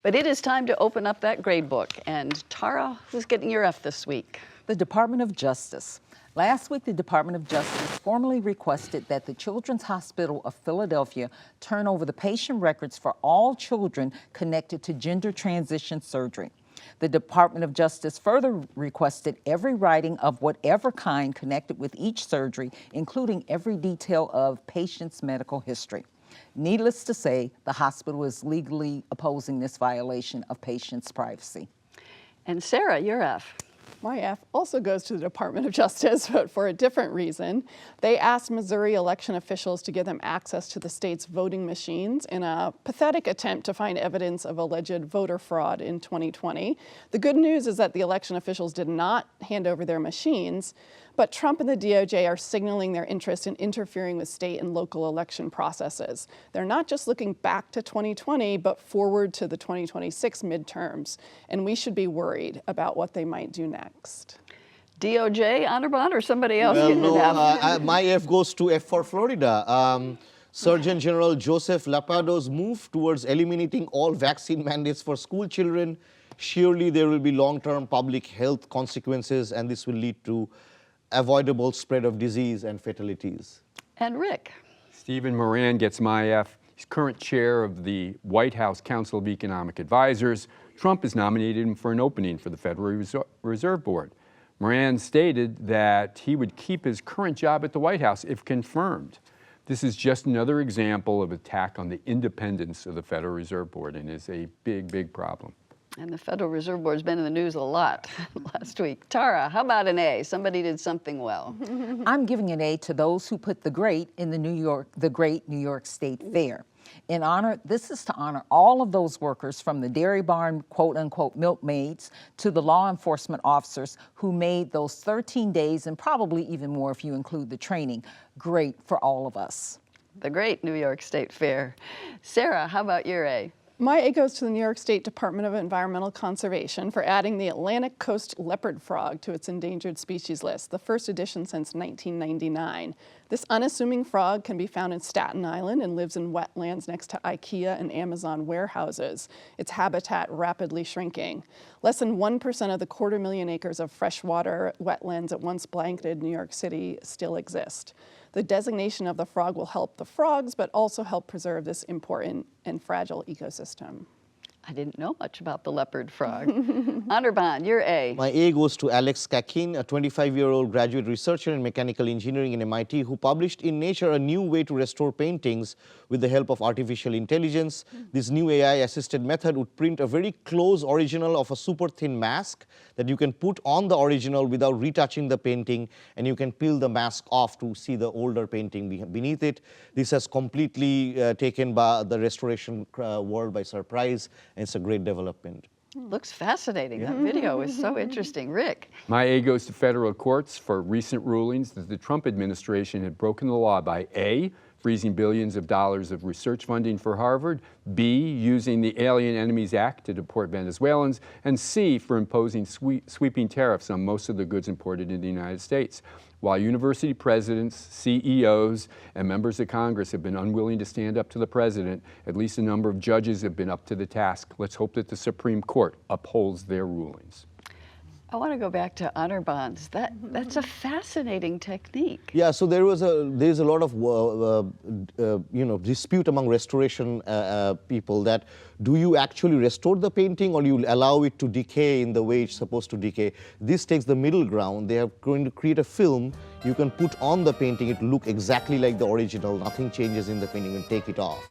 But it is time to open up that grade book. And Tara, who's getting your F this week? The Department of Justice. Last week, the Department of Justice formally requested that the Children's Hospital of Philadelphia turn over the patient records for all children connected to gender transition surgery. The Department of Justice further requested every writing of whatever kind connected with each surgery, including every detail of patient's medical history. Needless to say, the hospital is legally opposing this violation of patients' privacy. And Sarah, your F. My F also goes to the Department of Justice, but for a different reason. They asked Missouri election officials to give them access to the state's voting machines in a pathetic attempt to find evidence of alleged voter fraud in 2020. The good news is that the election officials did not hand over their machines, but Trump and the DOJ are signaling their interest in interfering with state and local election processes. They're not just looking back to 2020, but forward to the 2026 midterms, and we should be worried about what they might do next. DOJ, Anirban, or somebody else getting it out? My F goes to F for Florida. Surgeon General Joseph Lapado's move towards eliminating all vaccine mandates for school children. Surely there will be long-term public health consequences, and this will lead to avoidable spread of disease and fatalities. And Rick. Stephen Moran gets my F. He's current chair of the White House Council of Economic Advisors. Trump has nominated him for an opening for the Federal Reserve Board. Moran stated that he would keep his current job at the White House if confirmed. This is just another example of attack on the independence of the Federal Reserve Board and is a big, big problem. And the Federal Reserve Board's been in the news a lot last week. Tara, how about an A? Somebody did something well. I'm giving an A to those who put the great in the Great New York State Fair. This is to honor all of those workers from the dairy barn, quote unquote, milkmaids to the law enforcement officers who made those 13 days, and probably even more if you include the training, great for all of us. The Great New York State Fair. Sarah, how about your A? My A goes to the New York State Department of Environmental Conservation for adding the Atlantic coast leopard frog to its endangered species list, the first edition since 1999. This unassuming frog can be found in Staten Island and lives in wetlands next to IKEA and Amazon warehouses. Its habitat rapidly shrinking. Less than 1% of the 250,000 acres of freshwater wetlands that once blanketed New York City still exist. The designation of the frog will help the frogs, but also help preserve this important and fragile ecosystem. I didn't know much about the leopard frog. Anirban, your A. My A goes to Alex Kakin, a 25-year-old graduate researcher in mechanical engineering in MIT who published in Nature a new way to restore paintings with the help of artificial intelligence. This new AI-assisted method would print a very close original of a super thin mask that you can put on the original without retouching the painting, and you can peel the mask off to see the older painting beneath it. This has completely taken by the restoration world by surprise. It's a great development. Looks fascinating. That video is so interesting. Rick. My A goes to federal courts for recent rulings that the Trump administration had broken the law by A, freezing billions of dollars of research funding for Harvard, B, using the Alien Enemies Act to deport Venezuelans, and C, for imposing sweeping tariffs on most of the goods imported into the United States. While university presidents, CEOs, and members of Congress have been unwilling to stand up to the president, at least a number of judges have been up to the task. Let's hope that the Supreme Court upholds their rulings. I want to go back to Anirban's. That's a fascinating technique. Yeah, so there's a lot of dispute among restoration people that do you actually restore the painting or you allow it to decay in the way it's supposed to decay. This takes the middle ground. They are going to create a film you can put on the painting. It will look exactly like the original. Nothing changes in the painting and take it off.